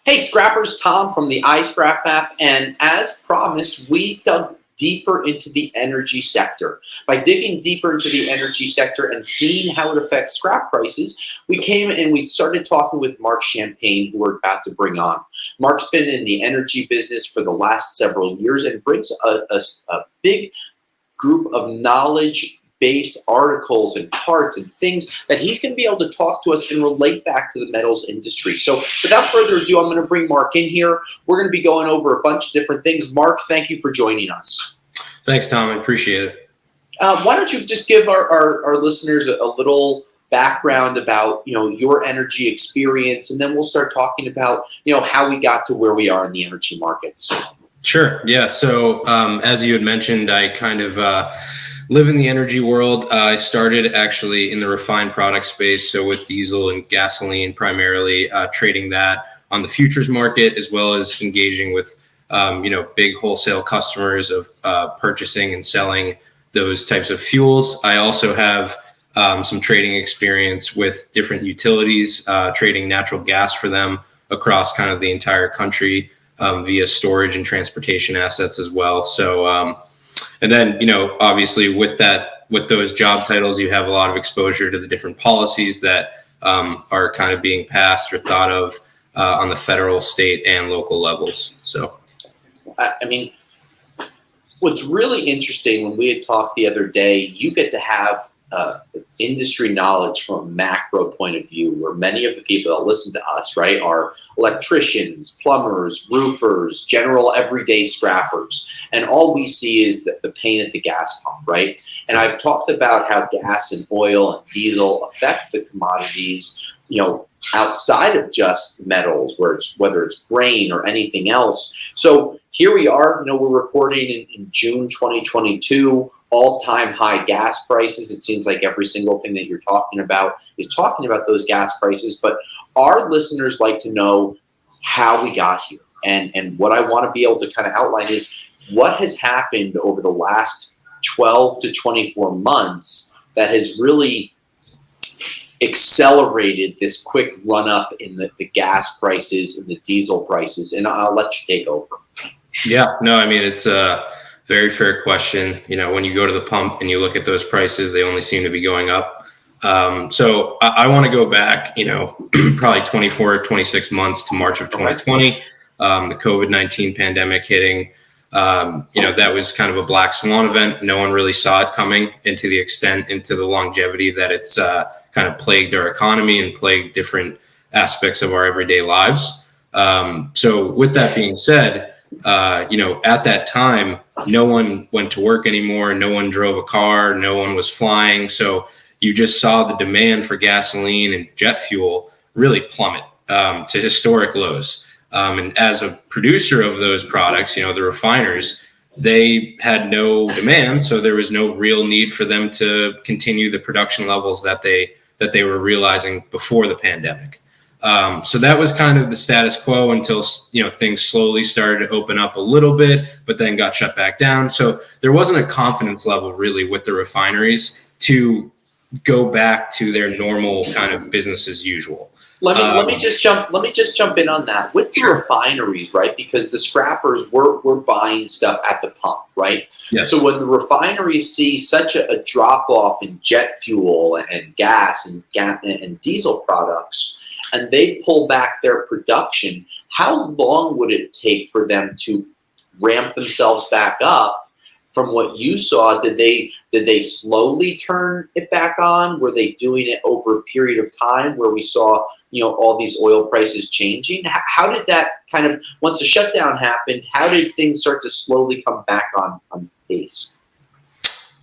Hey scrappers, Tom from the iScrap app, and as promised, we dug deeper into the energy sector. By digging deeper into the energy sector and seeing how it affects scrap prices, we came and we started talking with Mark Champagne, who we're about to bring on. Mark's been in the energy business for the last several years and brings a big group of knowledge-based articles and parts and things that he's going to be able to talk to us and relate back to the metals industry. So without further ado, I'm going to bring Mark in here. We're going to be going over a bunch of different things. Mark, thank you for joining us. Thanks, Tom. I appreciate it. Why don't you just give our listeners a little background about your energy experience, and then we'll start talking about how we got to where we are in the energy markets. Sure. Yeah. So as you had mentioned, I kind of live in the energy world. I started actually in the refined product space, so with diesel and gasoline primarily, trading that on the futures market, as well as engaging with big wholesale customers of purchasing and selling those types of fuels. I also have some trading experience with different utilities, trading natural gas for them across kind of the entire country via storage and transportation assets as well. So, and then, obviously with those job titles, you have a lot of exposure to the different policies that are kind of being passed or thought of on the federal, state, and local levels. So, I mean, what's really interesting, when we had talked the other day, you get to have industry knowledge from a macro point of view, where many of the people that listen to us, right, are electricians, plumbers, roofers, general everyday scrappers. And all we see is the pain at the gas pump, right? And I've talked about how gas and oil and diesel affect the commodities, outside of just metals, whether it's grain or anything else. So here we are, we're recording in June 2022, all-time high gas prices. It seems like every single thing that you're talking about is talking about those gas prices, but our listeners like to know how we got here. And what I want to be able to kind of outline is what has happened over the last 12 to 24 months that has really accelerated this quick run up in the gas prices and the diesel prices. And I'll let you take over. Yeah, no, I mean, it's a very fair question. When you go to the pump and you look at those prices, they only seem to be going up. So I want to go back, probably 24 or 26 months to March of 2020, the COVID-19 pandemic hitting. That was kind of a black swan event. No one really saw it coming into the longevity that it's kind of plagued our economy and plagued different aspects of our everyday lives. So with that being said, at that time, no one went to work anymore. No one drove a car. No one was flying. So you just saw the demand for gasoline and jet fuel really plummet to historic lows. And as a producer of those products, the refiners, they had no demand. So there was no real need for them to continue the production levels that they were realizing before the pandemic. So that was kind of the status quo until, things slowly started to open up a little bit, but then got shut back down. So there wasn't a confidence level really with the refineries to go back to their normal kind of business as usual. Let me just jump in on that with the refineries, right? Because the scrappers were buying stuff at the pump, right? Yes. So when the refineries see such a drop off in jet fuel and gas and diesel products, and they pull back their production, how long would it take for them to ramp themselves back up? From what you saw, did they slowly turn it back on? Were they doing it over a period of time where we saw, all these oil prices changing? How did that kind of, once the shutdown happened, how did things start to slowly come back on pace?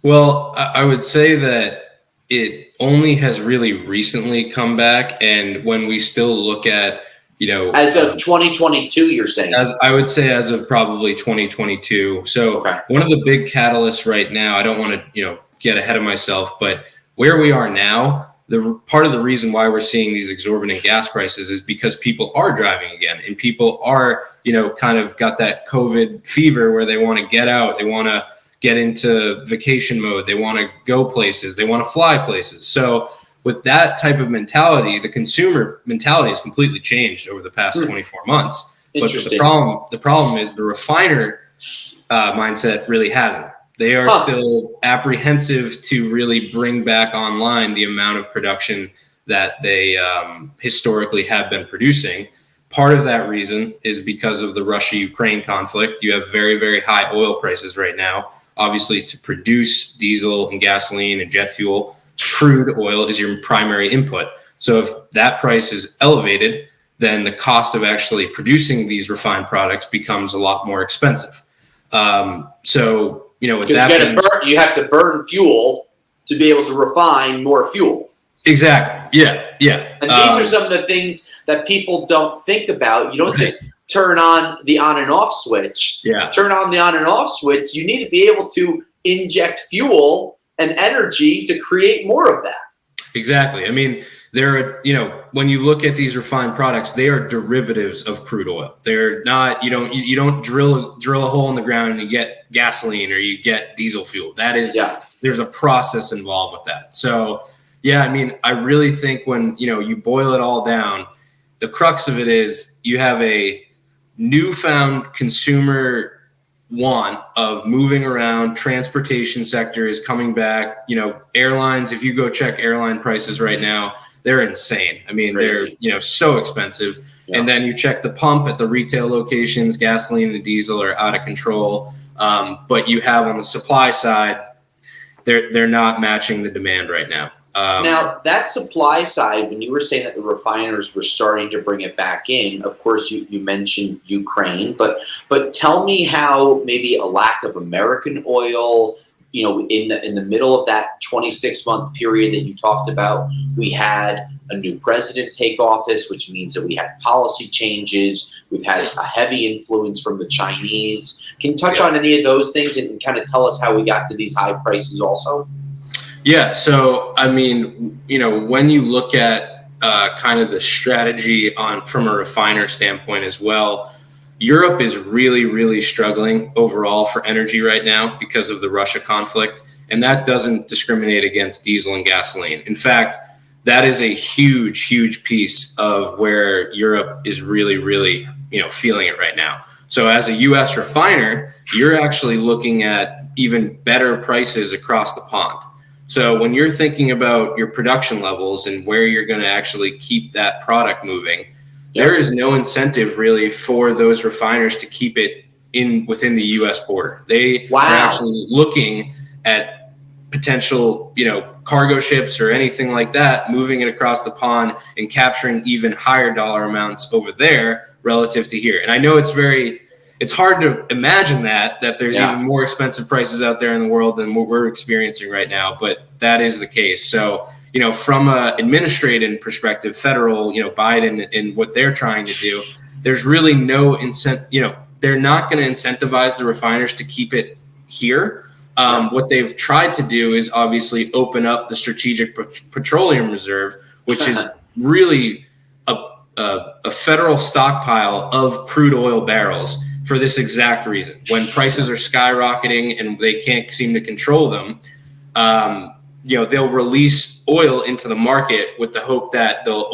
Well, I would say that it only has really recently come back. And when we still look at, as of 2022, you're saying? I would say as of probably 2022. So okay. One of the big catalysts right now, I don't want to, get ahead of myself, but where we are now, the part of the reason why we're seeing these exorbitant gas prices is because people are driving again, and people are, kind of got that COVID fever where they want to get out. They want to get into vacation mode. They want to go places. They want to fly places. So with that type of mentality, the consumer mentality has completely changed over the past 24 months. But the problem is the refiner mindset really hasn't. They are still apprehensive to really bring back online the amount of production that they historically have been producing. Part of that reason is because of the Russia-Ukraine conflict. You have very, very high oil prices right now. Obviously, to produce diesel and gasoline and jet fuel, crude oil is your primary input. So if that price is elevated, then the cost of actually producing these refined products becomes a lot more expensive. So, with that, you have to burn fuel to be able to refine more fuel. Exactly. Yeah. And these are some of the things that people don't think about. You don't just turn on the on and off switch. Yeah. To turn on the on and off switch, you need to be able to inject fuel and energy to create more of that. Exactly. I mean, when you look at these refined products, they are derivatives of crude oil. They're not, you don't drill a hole in the ground and you get gasoline or you get diesel fuel. That is, there's a process involved with that. So, yeah, I mean, I really think when, you boil it all down, the crux of it is you have a newfound consumer want of moving around. Transportation sector is coming back. Airlines, if you go check airline prices right now, they're insane. I mean, crazy. They're, so expensive. Yeah. And then you check the pump at the retail locations, gasoline and diesel are out of control. But you have on the supply side, they're not matching the demand right now. Now, that supply side, when you were saying that the refiners were starting to bring it back in, of course, you mentioned Ukraine, but tell me how maybe a lack of American oil, in the middle of that 26-month period that you talked about, we had a new president take office, which means that we had policy changes. We've had a heavy influence from the Chinese. Can you touch on any of those things and kind of tell us how we got to these high prices also? Yeah. So, I mean, when you look at kind of the strategy from a refiner standpoint as well, Europe is really, really struggling overall for energy right now because of the Russia conflict. And that doesn't discriminate against diesel and gasoline. In fact, that is a huge, huge piece of where Europe is really, really, feeling it right now. So as a U.S. refiner, you're actually looking at even better prices across the pond. So when you're thinking about your production levels and where you're going to actually keep that product moving, there is no incentive really for those refiners to keep it within the U.S. border. They are actually looking at potential, cargo ships or anything like that, moving it across the pond and capturing even higher dollar amounts over there relative to here. And I know it's hard to imagine that there's even more expensive prices out there in the world than what we're experiencing right now, but that is the case. So, from a administrative perspective, federal, Biden and what they're trying to do, there's really no incentive, they're not going to incentivize the refiners to keep it here. What they've tried to do is obviously open up the Strategic Petroleum Reserve, which is really a federal stockpile of crude oil barrels for this exact reason. When prices are skyrocketing and they can't seem to control them, they'll release oil into the market with the hope that they'll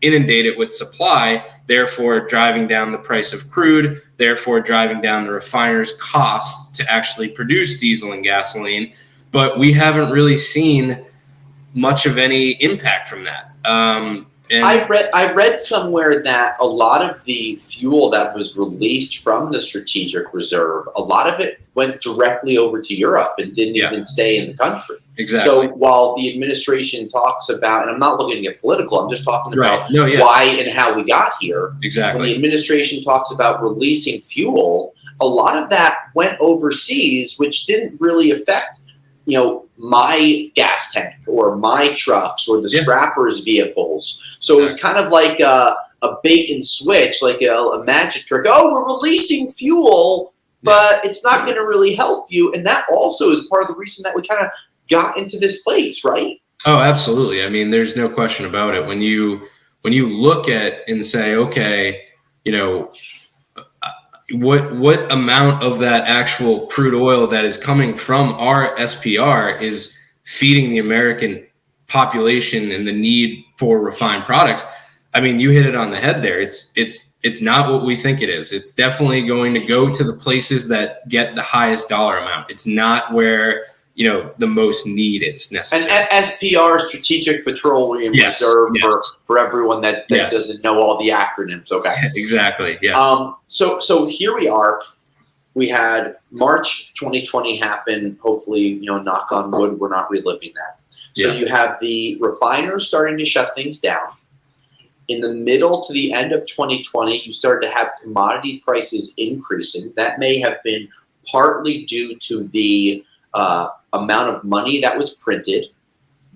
inundate it with supply, therefore driving down the price of crude, therefore driving down the refiners' costs to actually produce diesel and gasoline. But we haven't really seen much of any impact from that. I read somewhere that a lot of the fuel that was released from the Strategic Reserve, a lot of it went directly over to Europe and didn't even stay in the country. Exactly. So while the administration talks about, and I'm not looking to get political, I'm just talking about why and how we got here. Exactly. When the administration talks about releasing fuel, a lot of that went overseas, which didn't really affect my gas tank or my trucks or the scrappers' vehicles. So it was kind of like a bait and switch, like a magic trick. Oh, we're releasing fuel, but it's not going to really help you. And that also is part of the reason that we kind of got into this place, right? Oh, absolutely. I mean, there's no question about it. When you look at and say, okay, what amount of that actual crude oil that is coming from our SPR is feeding the American population and the need for refined products, I mean, you hit it on the head there. It's not what we think it is. It's definitely going to go to the places that get the highest dollar amount. It's not where, you know, the most need is necessary. And SPR, Strategic Petroleum Reserve, for everyone that doesn't know all the acronyms. Okay. Exactly. Yes. So here we are. We had March 2020 happen. Hopefully, you know, knock on wood, we're not reliving that. So you have the refiners starting to shut things down. In the middle to the end of 2020, you started to have commodity prices increasing. That may have been partly due to the amount of money that was printed.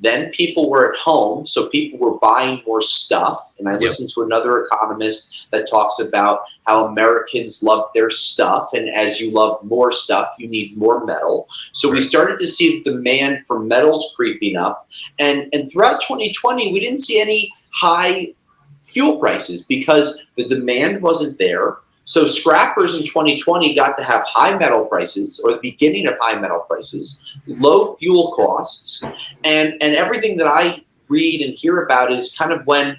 Then people were at home, so people were buying more stuff. And I listened to another economist that talks about how Americans love their stuff. And as you love more stuff, you need more metal. So we started to see the demand for metals creeping up. And throughout 2020, we didn't see any high fuel prices because the demand wasn't there. So scrappers in 2020 got to have high metal prices, or the beginning of high metal prices, low fuel costs, and everything that I read and hear about is kind of when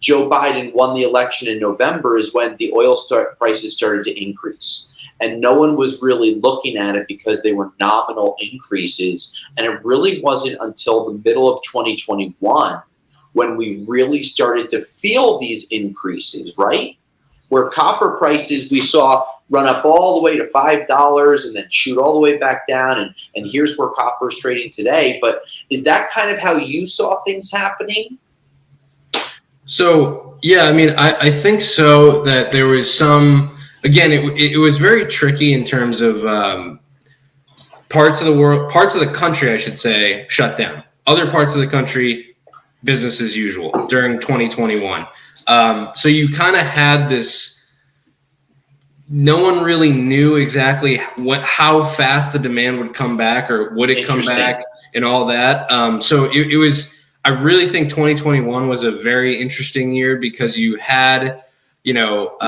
Joe Biden won the election in November is when the oil prices started to increase. And no one was really looking at it because they were nominal increases. And it really wasn't until the middle of 2021 when we really started to feel these increases, right? Where copper prices we saw run up all the way to $5 and then shoot all the way back down. And here's where copper is trading today. But is that kind of how you saw things happening? So, yeah, I mean, I think so, that there was some, again, it was very tricky in terms of parts of the country, I should say, shut down. Other parts of the country, business as usual during 2021. So you kind of had this, no one really knew exactly how fast the demand would come back, or would it come back and all that. So it was, I really think 2021 was a very interesting year because you had, you know,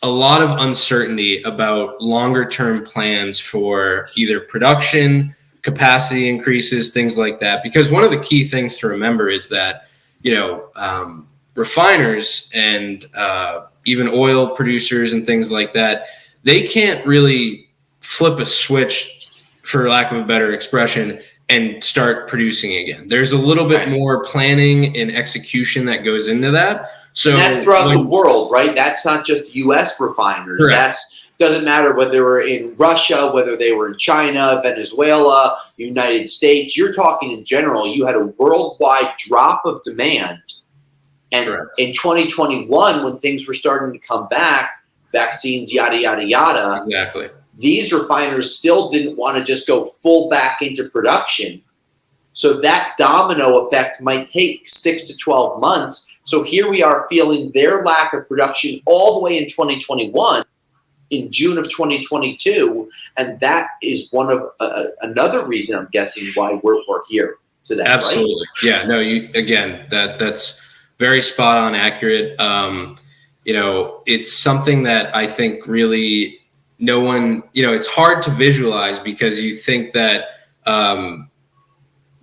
a lot of uncertainty about longer term plans for either production, capacity increases, things like that. Because one of the key things to remember is that, you know, refiners and even oil producers and things like that, they can't really flip a switch, for lack of a better expression, and start producing again. There's a little bit more planning and execution that goes into that. So and that's throughout the world, right? That's not just U.S. refiners. That's doesn't matter whether they were in Russia, whether they were in China, Venezuela, United States. You're talking in general. You had a worldwide drop of demand. And in 2021, when things were starting to come back, vaccines, yada, yada, yada. Exactly. These refiners still didn't want to just go full back into production. So that domino effect might take 6 to 12 months. So here we are feeling their lack of production all the way in 2021, in June of 2022. And that is one of another reason, I'm guessing, why we're here today. Absolutely. Right? Yeah, no, that's very spot on, accurate. You know, it's something that I think really no one, you know, it's hard to visualize because you think that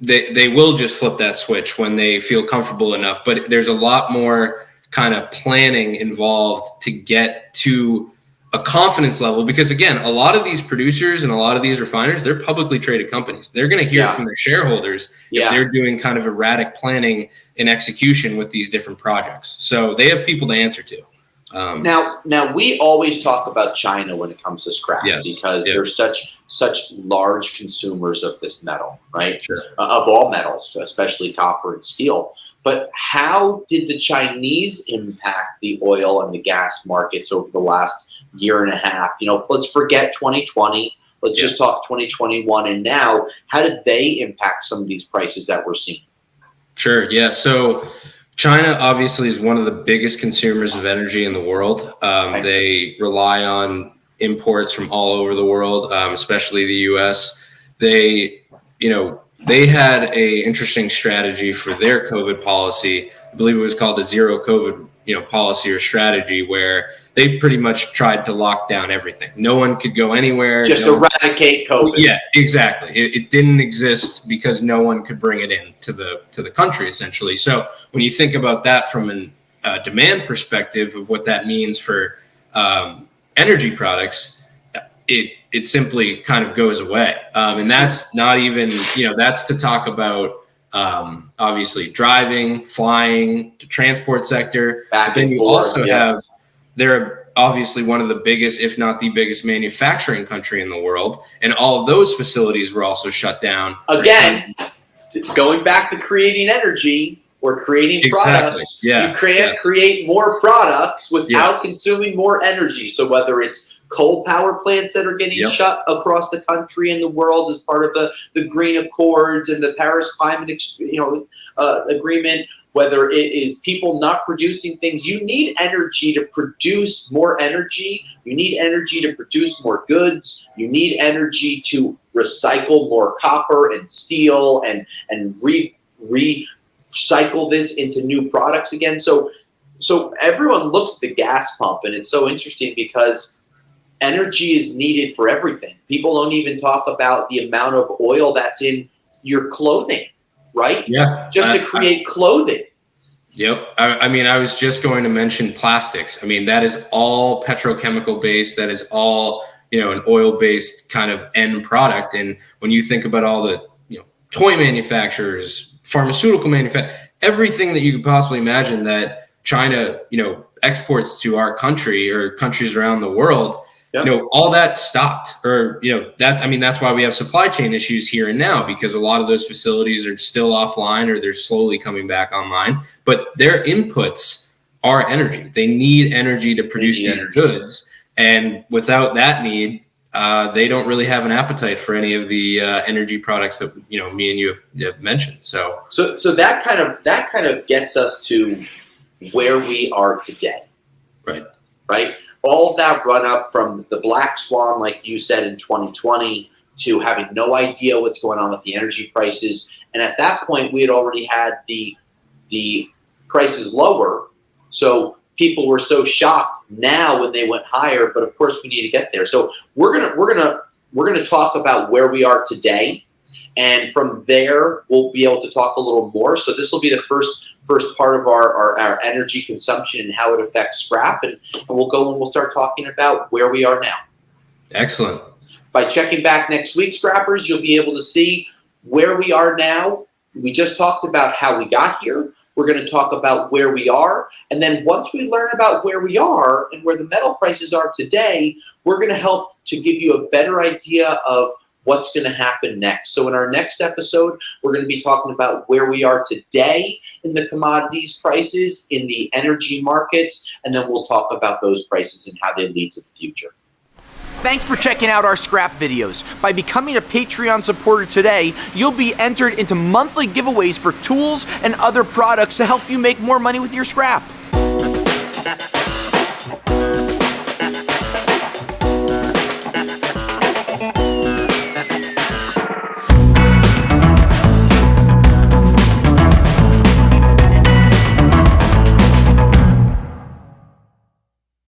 they will just flip that switch when they feel comfortable enough. But there's a lot more kind of planning involved to get to a confidence level, because again, a lot of these producers and a lot of these refiners, they're publicly traded companies. They're going to hear from their shareholders if they're doing kind of erratic planning and execution with these different projects. So they have people to answer to. Now we always talk about China when it comes to scrap because they're such large consumers of this metal, right? Sure. Of all metals, especially copper and steel. But how did the Chinese impact the oil and the gas markets over the last year and a half? You know, let's forget 2020. Let's just talk 2021 and now. How did they impact some of these prices that we're seeing? Sure. Yeah. So China obviously is one of the biggest consumers of energy in the world. They rely on imports from all over the world, especially the U.S. They had a interesting strategy for their COVID policy. I believe it was called the zero COVID, policy or strategy, where they pretty much tried to lock down everything. No one could go anywhere. Just eradicate COVID. Yeah, exactly. It didn't exist because no one could bring it in to the country, essentially. So when you think about that from a demand perspective of what that means for energy products, it simply kind of goes away. And that's not even, that's to talk about obviously driving, flying, the transport sector. But then you also have, they're obviously one of the biggest, if not the biggest manufacturing country in the world. And all of those facilities were also shut down. Again, going back to creating energy or creating products, you can't create more products without consuming more energy. So whether it's coal power plants that are getting shut across the country and the world as part of the Green Accords and the Paris Climate Agreement, whether it is people not producing things, you need energy to produce more energy. You need energy to produce more goods. You need energy to recycle more copper and steel and recycle this into new products again. So everyone looks at the gas pump, and it's so interesting because energy is needed for everything. People don't even talk about the amount of oil that's in your clothing, right? Yeah. Just to create clothing. Yep. I mean, I was just going to mention plastics. I mean, that is all petrochemical based. That is all, an oil based kind of end product. And when you think about all the, toy manufacturers, pharmaceutical manufacturers, everything that you could possibly imagine that China, exports to our country or countries around the world, all that stopped, or, that's why we have supply chain issues here and now, because a lot of those facilities are still offline or they're slowly coming back online, but their inputs are energy. They need energy to produce these goods. And without that need, they don't really have an appetite for any of the energy products that, me and you have mentioned. So that kind of gets us to where we are today. Right. All of that run up from the black swan, like you said, in 2020, to having no idea what's going on with the energy prices. And at that point, we had already had the prices lower. So people were so shocked now when they went higher. But of course, we need to get there. So we're gonna talk about where we are today, and from there we'll be able to talk a little more. So this will be the first part of our energy consumption and how it affects scrap, and we'll go and we'll start talking about where we are now. Excellent. By checking back next week, scrappers, you'll be able to see where we are now. We just talked about how we got here. We're going to talk about where we are, and then once we learn about where we are and where the metal prices are today, we're going to help to give you a better idea of what's going to happen next. So in our next episode, we're going to be talking about where we are today in the commodities prices, in the energy markets, and then we'll talk about those prices and how they lead to the future. Thanks for checking out our scrap videos. By becoming a Patreon supporter today, you'll be entered into monthly giveaways for tools and other products to help you make more money with your scrap.